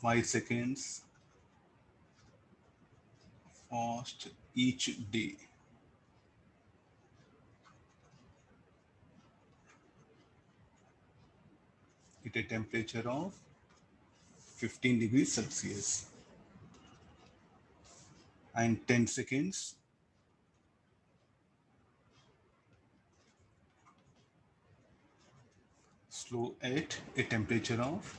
5 seconds fast each day at a temperature of 15 degrees Celsius, and 10 seconds slow at a temperature of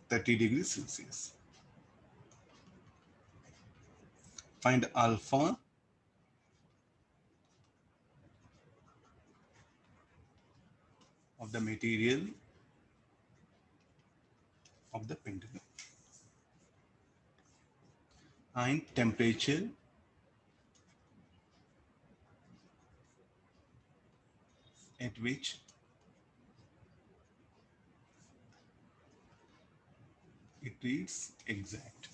30 degrees Celsius. Find alpha of the material of the pendulum and temperature at which it is exact.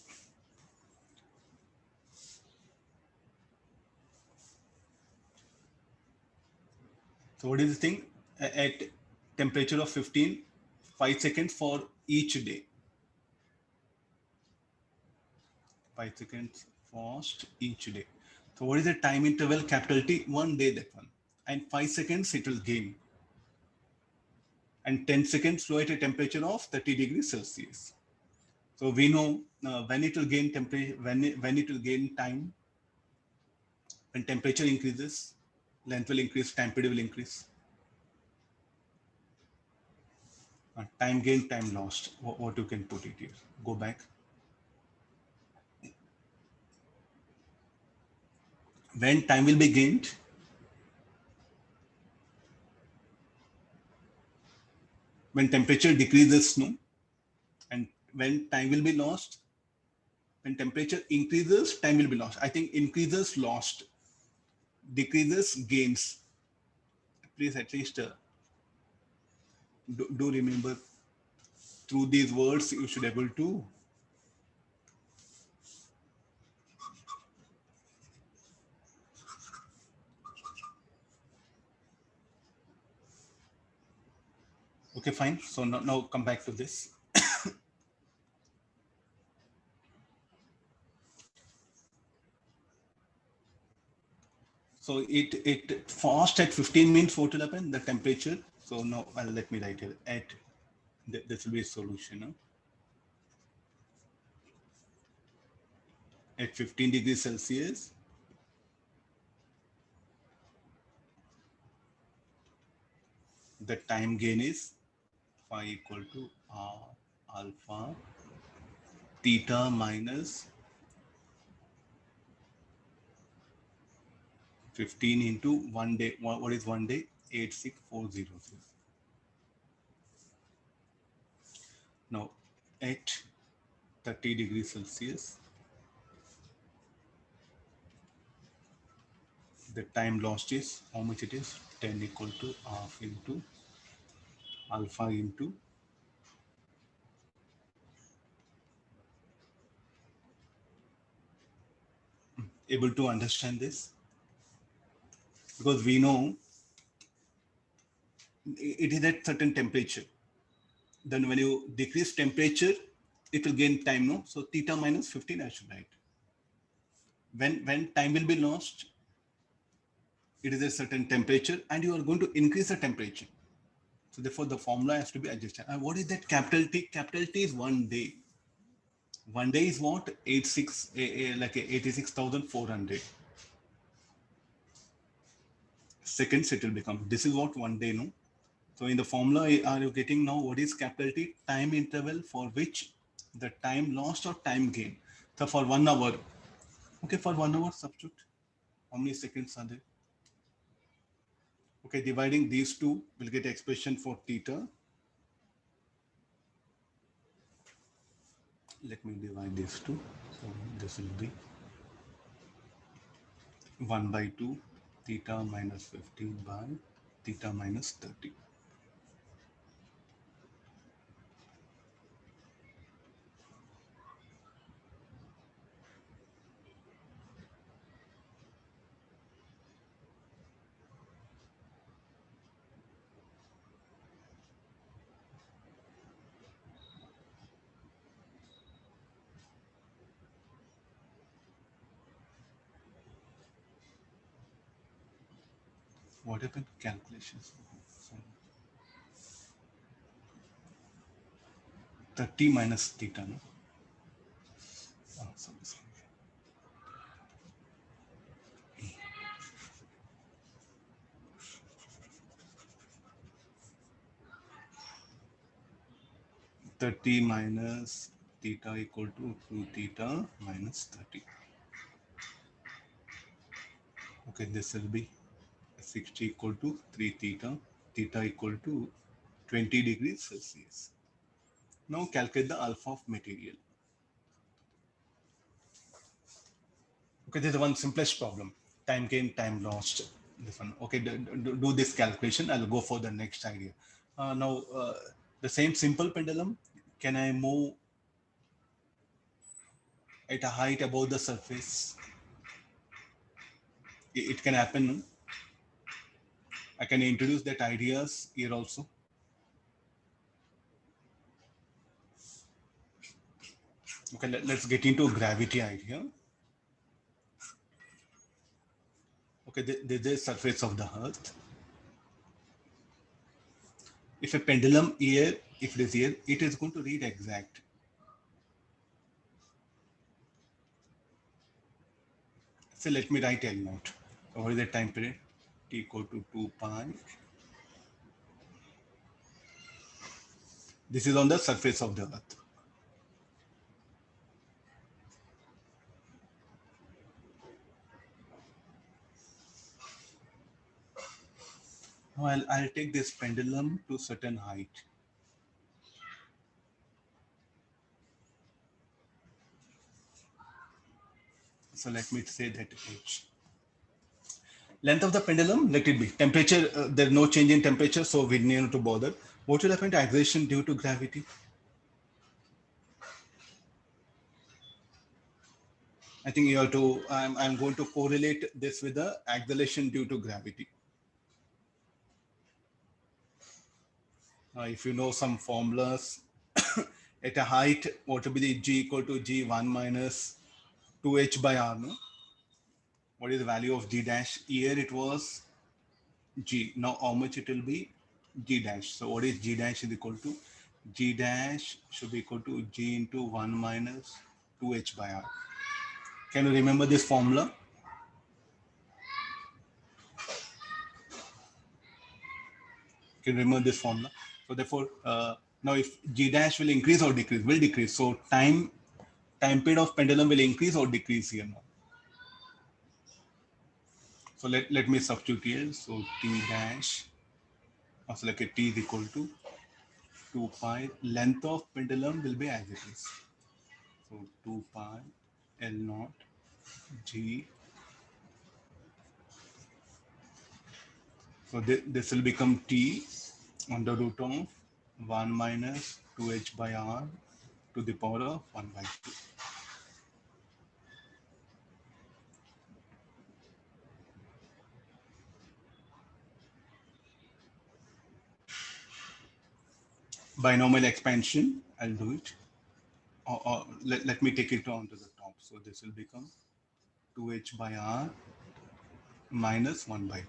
So what is the thing? At temperature of 15, 5 seconds for each day. 5 seconds fast each day. So what is the time interval? Capital T, 1 day, that one. And 5 seconds it will gain. And 10 seconds slow at a temperature of 30 degrees Celsius. So we know when it will gain temperature, when it will gain time, when temperature increases, length will increase, time period will increase. Time gain, time lost. What you can put it here? Go back. When time will be gained, when temperature decreases, no, and when time will be lost, when temperature increases, time will be lost. I think increases lost, decreases gains. Please at least do remember through these words. You should able to. Okay, fine. So now come back to this. So it fast at 15 means what will happen? The temperature. So now let me write here at this will be a solution. No? At 15 degrees Celsius, the time gain is phi equal to r alpha theta minus 15 into 1 day. What is 1 day? 86400. Now at 30 degrees Celsius, the time lost is how much it is? 10 equal to half into alpha into able to understand this, because we know it is at certain temperature. Then when you decrease temperature, it will gain time, no? So theta minus 15 I should write. When time will be lost, it is a certain temperature and you are going to increase the temperature. So therefore the formula has to be adjusted. And what is that capital T? Capital T is 1 day. 1 day is what? 86,400 seconds it will become. This is what 1 day, no? So in the formula, are you getting now what is capital T? Time interval for which the time lost or time gain. So for 1 hour, okay, for 1 hour substitute, how many seconds are there? Okay, dividing these two, we'll get expression for theta. Let me divide these two. So this will be 1 by 2 theta minus 15 by theta minus 30. What happened? Calculations. 30 minus theta. No? Oh, sorry. 30 minus theta equal to 2 theta minus 30. Okay, this will be 60 equal to 3 theta, theta equal to 20 degrees Celsius. Now calculate the alpha of material. Okay, this is one simplest problem. Time gain, time lost. This one. Okay, do this calculation. I'll go for the next idea. Now, the same simple pendulum, can I move at a height above the surface? It can happen. No? I can introduce that ideas here also. Okay, let's get into gravity idea. Okay, this is the surface of the earth. If a pendulum here, if it is here, it is going to read exact. So let me write L naught. So what is the time period? T equal to 2 pi. This is on the surface of the earth. Now I'll take this pendulum to certain height. So let me say that H. Length of the pendulum, let it be. Temperature, there's no change in temperature, so we need to bother. What will happen to acceleration due to gravity? I think you have to, I'm going to correlate this with the acceleration due to gravity. If you know some formulas, at a height, what will be the G equal to G1 minus 2H by R, no? What is the value of G dash? Here it was G. Now how much it will be? G dash. So what is G dash is equal to? G dash should be equal to G into 1 minus 2H by R. Can you remember this formula? Can you remember this formula? So therefore, now if G dash will increase or decrease, will decrease. So time period of pendulum will increase or decrease here now. So let me substitute here. So T dash, also like a T is equal to 2 pi. Length of pendulum will be as it is. So 2 pi L naught G. So this will become T under root of 1 minus 2H by R to the power of 1 by 2. Binomial expansion, I'll do it. Or let me take it on to the top. So this will become 2H by R minus 1 by 2.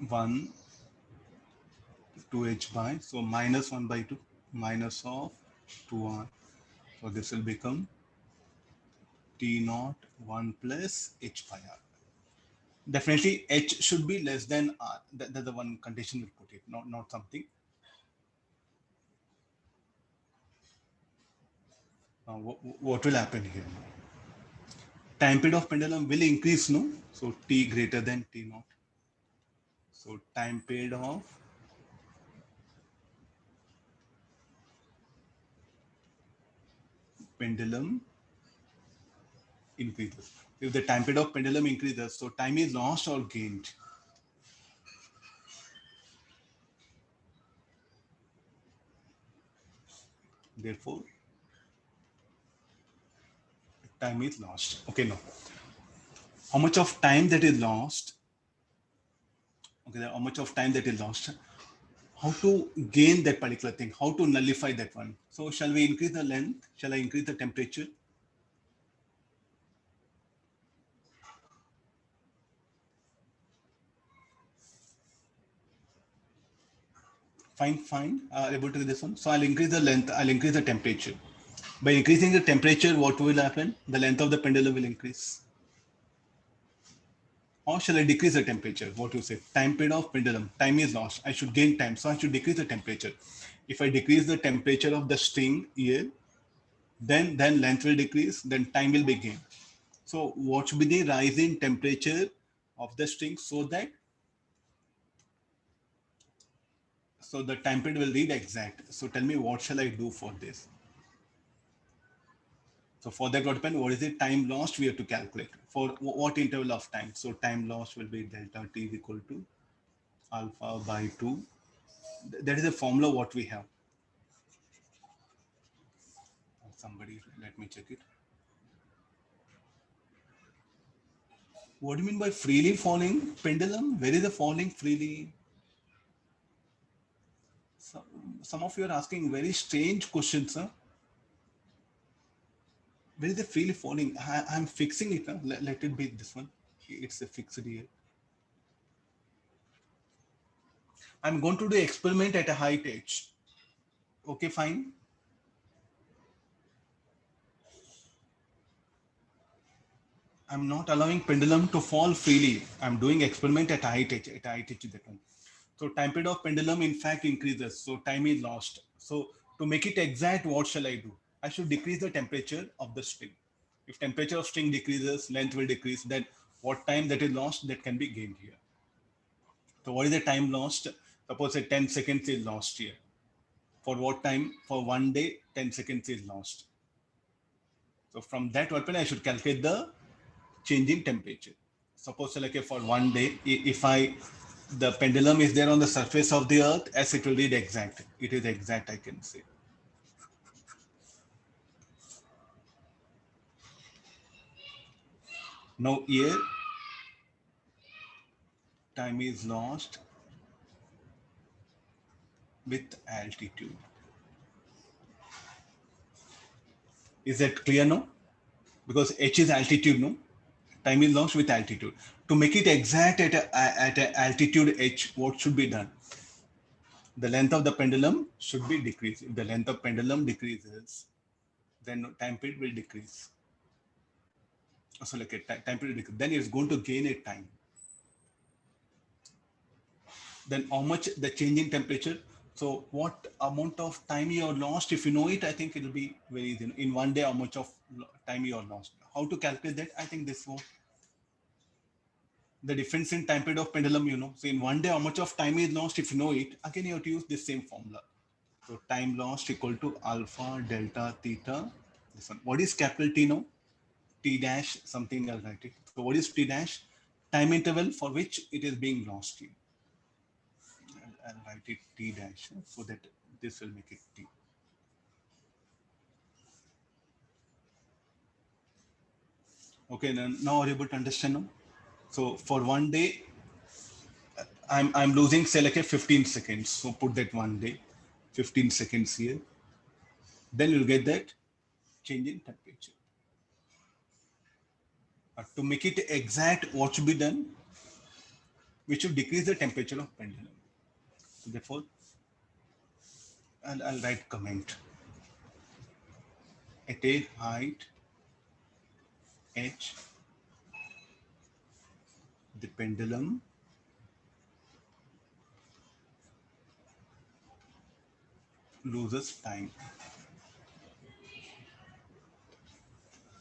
One 2H by, so minus 1 by 2, minus of 2R. So this will become T naught 1 plus H by R. Definitely H should be less than R. That's the one condition we put it, not something. What will happen here? Time period of pendulum will increase, no? So T greater than T naught. So time period of pendulum increases. If the time period of pendulum increases, so time is lost or gained. Therefore, time is lost. Okay, no. How much of time that is lost? Okay, how much of time that is lost. How to gain that particular thing, how to nullify that one. So shall we increase the length? Shall I increase the temperature? Fine. Able to do this one. So I'll increase the length, I'll increase the temperature. By increasing the temperature, what will happen? The length of the pendulum will increase. Or shall I decrease the temperature? What you say? Time period of pendulum. Time is lost. I should gain time. So I should decrease the temperature. If I decrease the temperature of the string here, then length will decrease, then time will be gained. So what should be the rise in temperature of the string so the time period will read exact. So tell me what shall I do for this? So for that, what is the time lost? We have to calculate for what interval of time. So time lost will be delta t is equal to alpha by 2. That is a formula what we have. Somebody, let me check it. What do you mean by freely falling pendulum? Where is the falling freely? Some of you are asking very strange questions, sir. Where is the freely falling? I'm fixing it. Huh? Let it be this one. It's a fixed here. I'm going to do experiment at a height h. Okay, fine. I'm not allowing pendulum to fall freely. I'm doing experiment at height h. At height h that one. So time period of pendulum in fact increases. So time is lost. So to make it exact, what shall I do? I should decrease the temperature of the string. If temperature of string decreases, length will decrease. Then what time that is lost that can be gained here. So what is the time lost? Suppose say 10 seconds is lost here. For what time? For 1 day, 10 seconds is lost. So from that weapon, I should calculate the change in temperature. Suppose like for 1 day, if the pendulum is there on the surface of the earth, as it will read exact. It is exact, I can say. Now here, time is lost with altitude. Is that clear now? Because h is altitude, no? Time is lost with altitude. To make it exact at a altitude h, what should be done? The length of the pendulum should be decreased. If the length of pendulum decreases, then time period will decrease. So like a time period decrease. Then it's going to gain a time. Then how much the change in temperature? So what amount of time you are lost? If you know it, I think it will be very easy. In 1 day, how much of time you are lost? How to calculate that? I think this one. The difference in time period of pendulum, you know. So in 1 day, how much of time is lost? If you know it, again you have to use this same formula. So time lost equal to alpha delta theta. This one. What is capital T now? T dash something, I'll write it. So what is T dash? Time interval for which it is being lost here. I'll write it T dash so that this will make it T. Okay, now are you able to understand now? So for 1 day, I'm losing say like a 15 seconds. So put that 1 day, 15 seconds here. Then you'll get that change in temperature. To make it exact, what should be done? We should decrease the temperature of pendulum. So therefore, I'll write comment. At a height h, the pendulum loses time.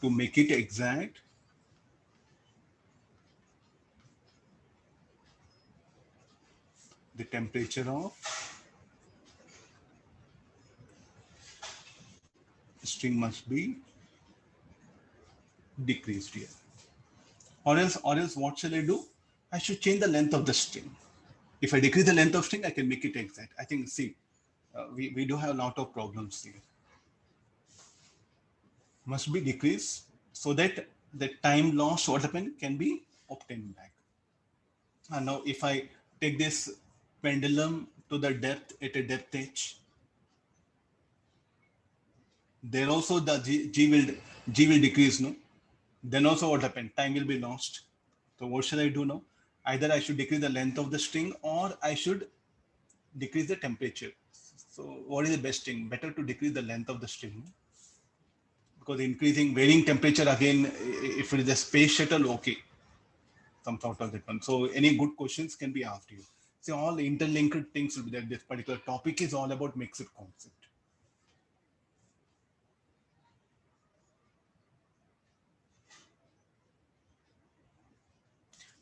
To make it exact, the temperature of string must be decreased here. Or else what shall I do? I should change the length of the string. If I decrease the length of string, I can make it exact. I think, see, we do have a lot of problems here. Must be decreased so that the time lost, what happened, can be obtained back. And now if I take this pendulum to the depth at a depth h. There also the G will decrease, no? Then also what happened? Time will be lost. So what should I do now? Either I should decrease the length of the string or I should decrease the temperature. So what is the best thing? Better to decrease the length of the string, because increasing varying temperature again, if it is a space shuttle, okay, some sort of that one. So any good questions can be asked you. See, all the interlinked things will be there. This particular topic is all about mixed concept.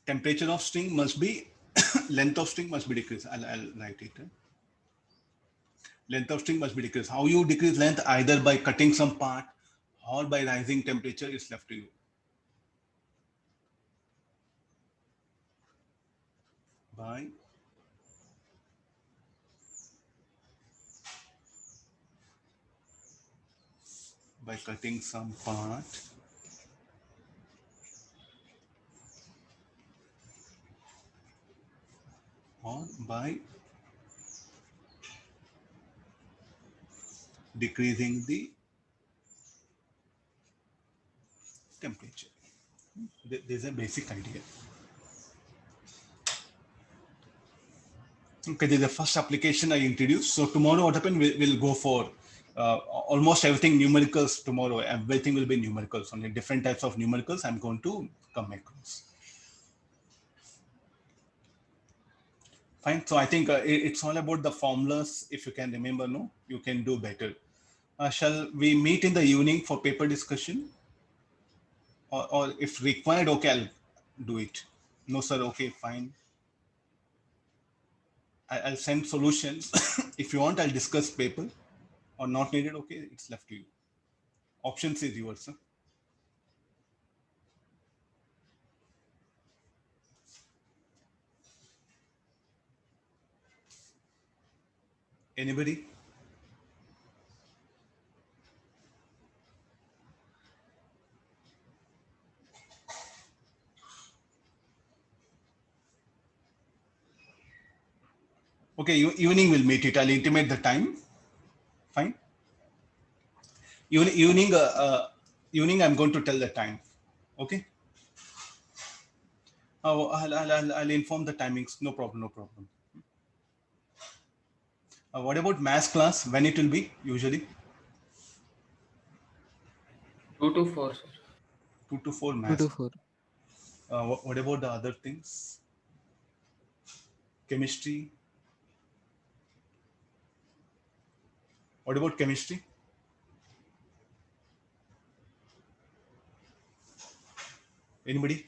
Temperature of string must be, length of string must be decreased. I'll write it. Length of string must be decreased. How you decrease length? Either by cutting some part or by rising temperature is left to you. By cutting some part or by decreasing the temperature. There's a basic idea. Okay, this is the first application I introduced. So tomorrow what happened, we'll go for almost everything numericals tomorrow. Everything will be numericals. Only different types of numericals I'm going to come across. Fine. So I think it's all about the formulas. If you can remember, no, you can do better. Shall we meet in the evening for paper discussion? Or if required, okay, I'll do it. No, sir, okay, fine. I'll send solutions. If you want, I'll discuss paper. Or not needed, okay, it's left to you. Options is yours, sir. Anybody? Okay, evening we'll meet it. I'll intimate the time. Fine. Evening, I'm going to tell the time. Okay. I'll inform the timings. No problem. No problem. What about maths class? When it will be usually? 2 to 4, sir. 2 to 4 2 maths. to 4. What about the other things? Chemistry. What about chemistry? Anybody?